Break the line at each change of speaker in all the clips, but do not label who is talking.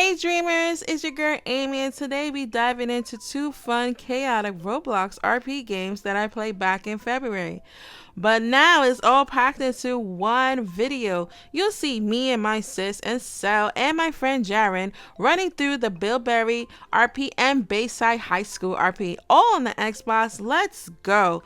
Hey dreamers, it's your girl Amy, and today we diving into two fun, chaotic Roblox RP games that I played back in February. But now it's all packed into one video. You'll see me and my sis and Sel and my friend Jaron running through the Bilberry RP and Bayside High School RP, all on the Xbox. Let's go.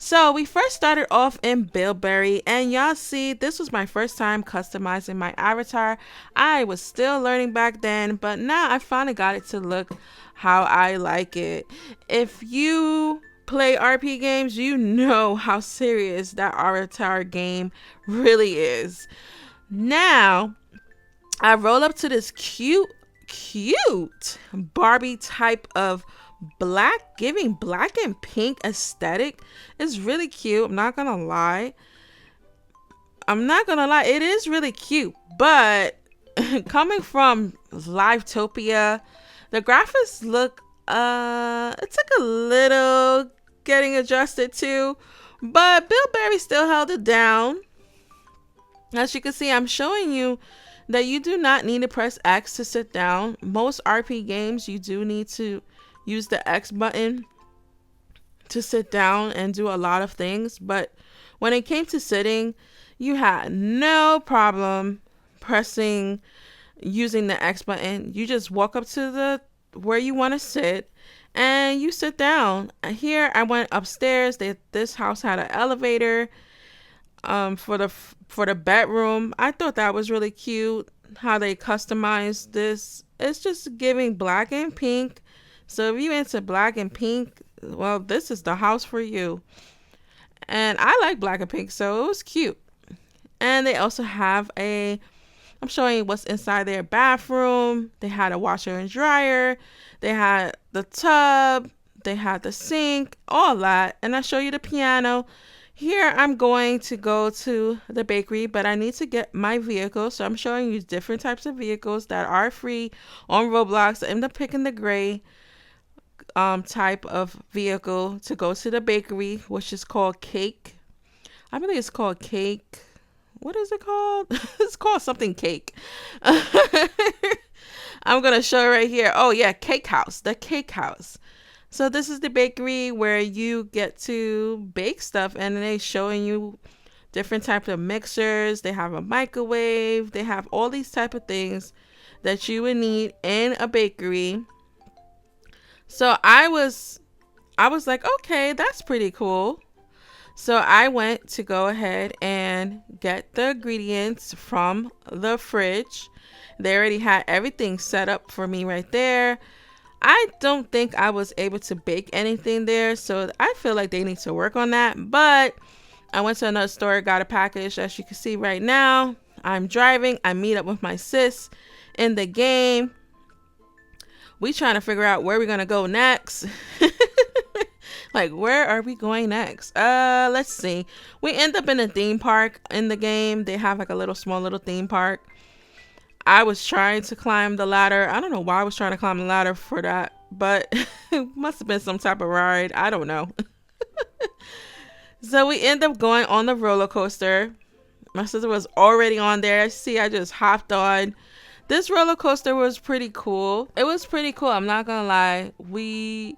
So we first started off in Bilberry, and y'all see this was my first time customizing my avatar. I was still learning back then, but now I finally got it to look how I like it. If you play RP games, you know how serious that avatar game really is. Now I roll up to this cute Barbie type of giving black and pink aesthetic. Is really cute. I'm not gonna lie, it is really cute, but coming from Livetopia, the graphics look it took a little getting adjusted to, but Bilberry still held it down. As you can see, I'm showing you that you do not need to press X to sit down. Most RP games you do need to use the X button to sit down and do a lot of things, but when it came to sitting, you had no problem using the X button. You just walk up to the where you want to sit and you sit down. Here I went upstairs. This house had an elevator for the bedroom. I thought that was really cute how they customized this. It's just giving black and pink. So if you into black and pink, well, this is the house for you. And I like black and pink, so it was cute. And they also have I'm showing you what's inside their bathroom. They had a washer and dryer. They had the tub. They had the sink, all that. And I show you the piano. Here I'm going to go to the bakery, but I need to get my vehicle. So I'm showing you different types of vehicles that are free on Roblox. I end up picking the gray type of vehicle to go to the bakery, which is called Cake. I believe it's called Cake. What is it called? It's called something Cake. I'm gonna show you right here. Oh yeah, Cake House. The Cake House. So this is the bakery where you get to bake stuff, and they're showing you different types of mixers. They have a microwave. They have all these type of things that you would need in a bakery. So I was like, okay, that's pretty cool. So I went to go ahead and get the ingredients from the fridge. They already had everything set up for me right there. I don't think I was able to bake anything there, so I feel like they need to work on that. But I went to another store, got a package. As you can see right now, I'm driving. I meet up with my sis in the game. We trying to figure out where we're gonna go next. Like, where are we going next? Let's see. We end up in a theme park in the game. They have like a small little theme park. I was trying to climb the ladder. I don't know why I was trying to climb the ladder for that, but it must have been some type of ride. I don't know. So we end up going on the roller coaster. My sister was already on there. See, I just hopped on. This roller coaster was pretty cool. It was pretty cool. I'm not gonna lie. We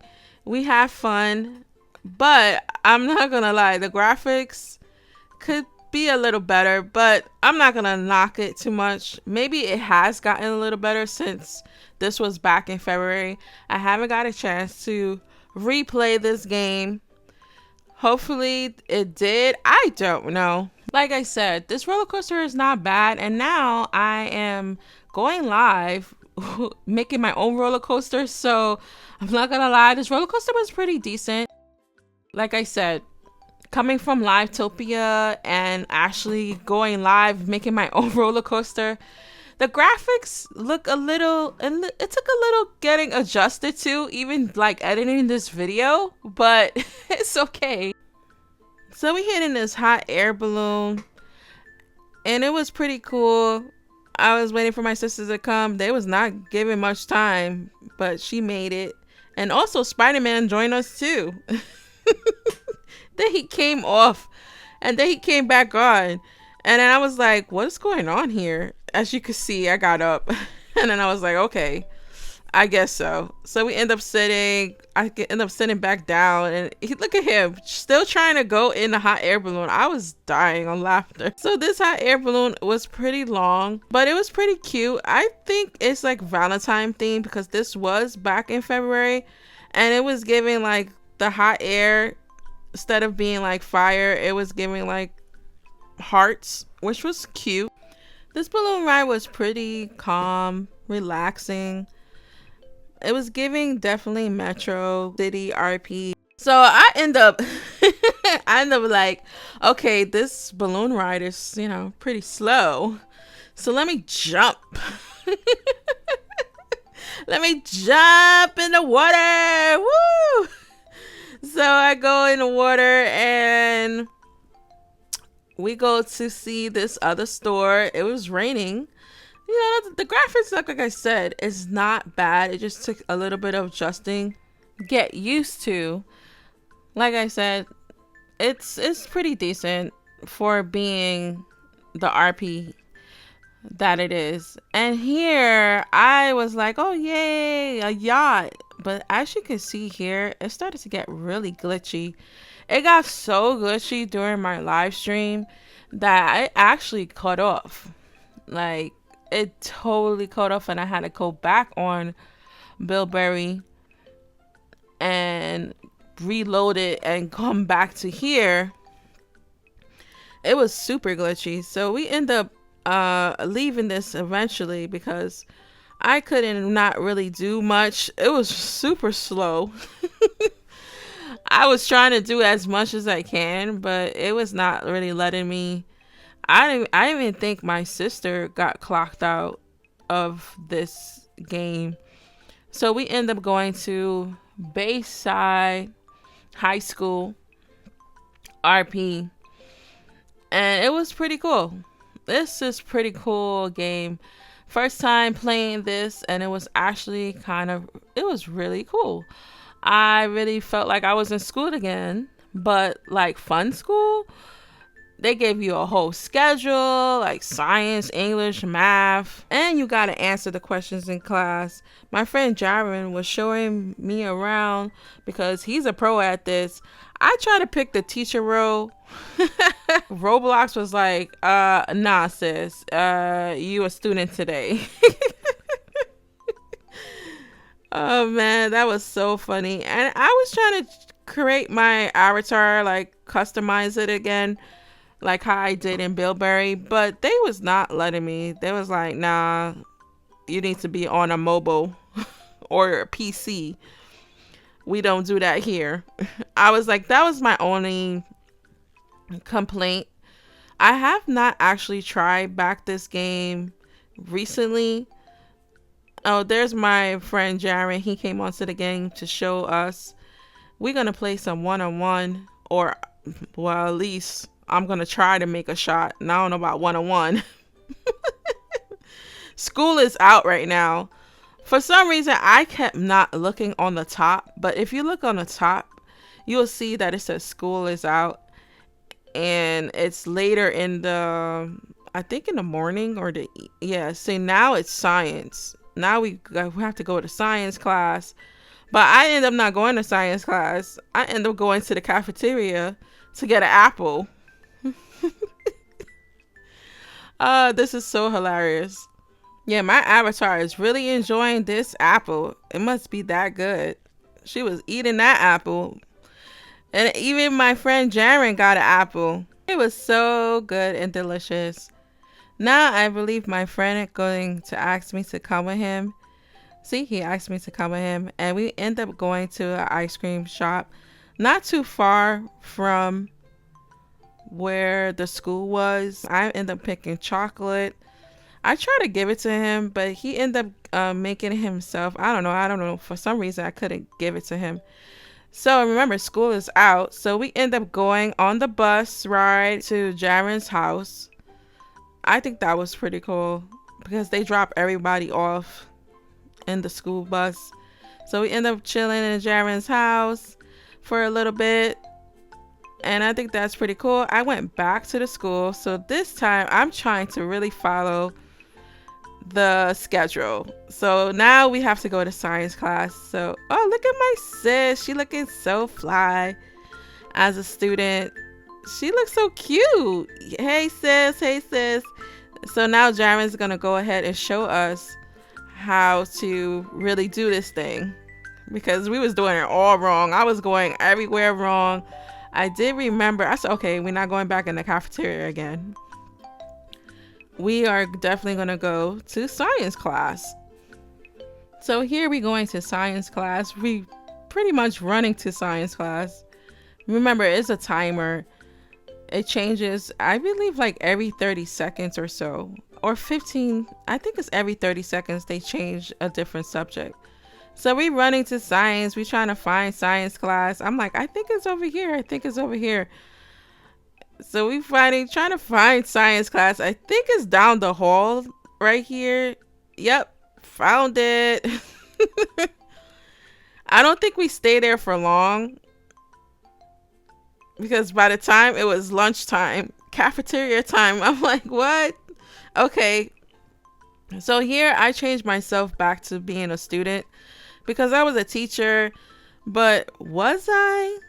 had fun, but I'm not gonna lie. The graphics could be a little better, but I'm not gonna knock it too much. Maybe it has gotten a little better since this was back in February. I haven't got a chance to replay this game. Hopefully it did. I don't know. Like I said, this roller coaster is not bad, and now I am going live making my own roller coaster, so I'm not gonna lie, this roller coaster was pretty decent. Like I said, coming from Livetopia and actually going live making my own roller coaster, the graphics look it took a little getting adjusted to, even like editing this video, but it's okay. So we hit in this hot air balloon and it was pretty cool. I was waiting for my sisters to come. They was not giving much time, but she made it. And also Spider-Man joined us too. Then he came off and then he came back on. And then I was like, what is going on here? As you can see, I got up. And then I was like, okay, I guess so. So we end up sitting. End up sitting back down, and look at him, still trying to go in the hot air balloon. I was dying on laughter. So this hot air balloon was pretty long, but it was pretty cute. I think it's like Valentine themed because this was back in February, and it was giving like the hot air instead of being like fire. It was giving like hearts, which was cute. This balloon ride was pretty calm, relaxing. It was giving definitely Metro City RP. So I end up like, okay, this balloon ride is, pretty slow. So let me jump. Let me jump in the water. Woo! So I go in the water and we go to see this other store. It was raining. The graphics, like I said, is not bad. It just took a little bit of adjusting, get used to. Like I said, it's pretty decent for being the RP that it is. And here I was like, oh yay, a yacht. But as you can see here, it started to get really glitchy. It got so glitchy during my live stream that I actually cut off. Like, it totally cut off, and I had to go back on Bilberry and reload it and come back to here. It was super glitchy. So we end up leaving this eventually because I couldn't not really do much. It was super slow. I was trying to do as much as I can, but it was not really letting me. I didn't even think my sister got clocked out of this game. So we end up going to Bayside High School RP. And it was pretty cool. This is pretty cool game. First time playing this, and it was actually it was really cool. I really felt like I was in school again, but like fun school. They gave you a whole schedule, like science, English, math, and you got to answer the questions in class. My friend Jaron was showing me around because he's a pro at this. I tried to pick the teacher role. Roblox was like, nah, sis, you a student today. Oh man, that was so funny. And I was trying to create my avatar, like customize it again, like how I did in Bilberry, but they was not letting me. They was like, nah, you need to be on a mobile or a PC. We don't do that here. I was like, that was my only complaint. I have not actually tried back this game recently. Oh, there's my friend Jaron. He came onto the game to show us. We're going to play some one-on-one, or, well, at least I'm going to try to make a shot. And I don't know about one-on-one. School is out right now. For some reason, I kept not looking on the top. But if you look on the top, you'll see that it says school is out. And it's later in the, I think in the morning or see, now it's science. Now we have to go to science class. But I end up not going to science class. I end up going to the cafeteria to get an apple. This is so hilarious. Yeah, my avatar is really enjoying this apple. It must be that good. She was eating that apple. And even my friend Jaron got an apple. It was so good and delicious. Now I believe my friend is going to ask me to come with him. See, he asked me to come with him. And we end up going to an ice cream shop. Not too far from where the school was. I end up picking chocolate. I tried to give it to him, but he ended up making it himself. I don't know. For some reason, I couldn't give it to him. So remember, school is out. So we end up going on the bus ride to Jaron's house. I think that was pretty cool because they drop everybody off in the school bus. So we end up chilling in Jaron's house for a little bit. And I think that's pretty cool. I went back to the school. So this time I'm trying to really follow the schedule. So now we have to go to science class. So, oh, look at my sis. She looking so fly as a student. She looks so cute. Hey sis, hey sis. So now Jaren's gonna go ahead and show us how to really do this thing, because we was doing it all wrong. I was going everywhere wrong. I did remember, I said, okay, we're not going back in the cafeteria again. We are definitely gonna go to science class. So here we going to science class. We pretty much running to science class. Remember, it's a timer. It changes, I believe, like every 30 seconds or so, or 15. I think it's every 30 seconds they change a different subject. So we running to science. We trying to find science class. I'm like, I think it's over here. I think it's over here. So we trying to find science class. I think it's down the hall right here. Yep, found it. I don't think we stay there for long, because by the time it was lunchtime, cafeteria time, I'm like, what? Okay. So here I changed myself back to being a student, because I was a teacher, but was I?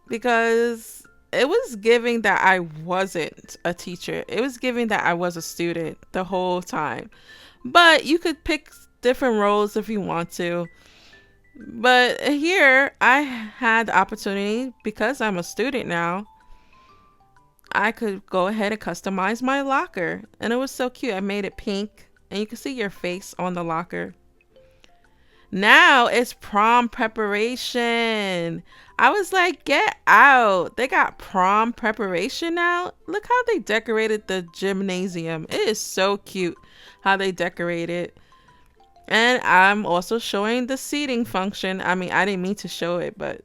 Because it was giving that I wasn't a teacher. It was giving that I was a student the whole time. But you could pick different roles if you want to. But here I had the opportunity, because I'm a student now, I could go ahead and customize my locker. And it was so cute. I made it pink, and you can see your face on the locker. Now it's prom preparation. I was like, get out. They got prom preparation now. Look how they decorated the gymnasium. It is so cute how they decorate it. And I'm also showing the seating function. I mean, I didn't mean to show it, but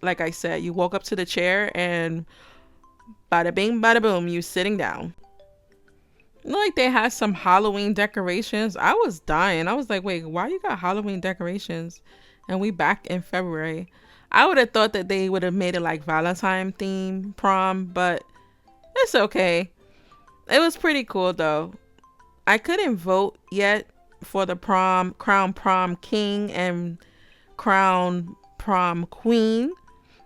like I said, you walk up to the chair and bada bing, bada boom, you sitting down. Like they had some Halloween decorations. I was dying. I was like, wait, why you got Halloween decorations? And we back in February. I would have thought that they would have made it like Valentine theme prom, but it's okay. It was pretty cool though. I couldn't vote yet for the crown prom king and crown prom queen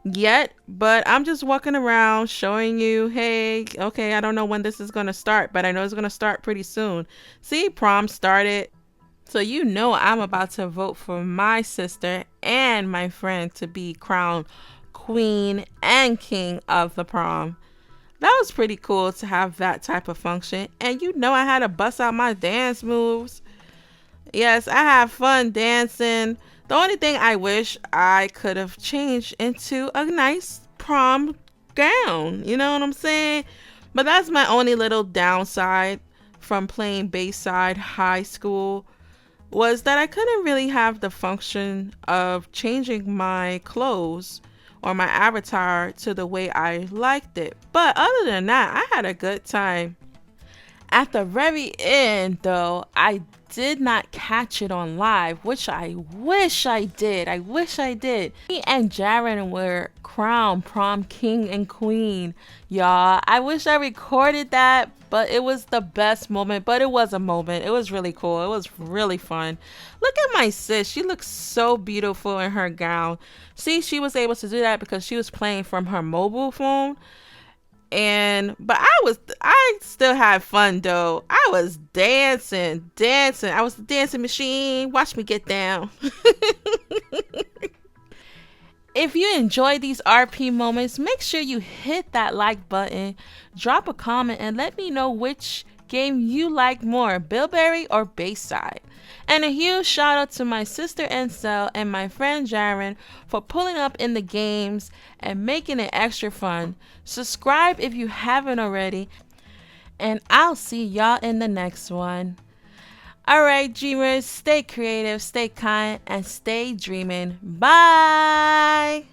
yet, but I'm just walking around showing you, hey, okay, I don't know when this is going to start, but I know it's going to start pretty soon. See, prom started. So you know I'm about to vote for my sister and my friend to be crowned queen and king of the prom. That was pretty cool to have that type of function. And you know I had to bust out my dance moves. Yes, I have fun dancing. The only thing I wish I could have changed into a nice prom gown. You know what I'm saying? But that's my only little downside from playing Bayside High School, was that I couldn't really have the function of changing my clothes or my avatar to the way I liked it. But other than that, I had a good time. At the very end, though, I did not catch it on live, which I wish I did. I wish I did. Me and Jaron were crowned prom king and queen, y'all. I wish I recorded that, but it was the best moment. But it was a moment. It was really cool. It was really fun. Look at my sis. She looks so beautiful in her gown. See, she was able to do that because she was playing from her mobile phone. But I still had fun though. I was dancing. I was the dancing machine. Watch me get down. If you enjoy these RP moments, make sure you hit that like button, drop a comment, and let me know which game you like more, Bilberry or Bayside. And a huge shout out to my sister Ansel and my friend Jaron for pulling up in the games and making it extra fun. Subscribe if you haven't already, and I'll see y'all in the next one. Alright, dreamers, stay creative, stay kind, and stay dreaming. Bye!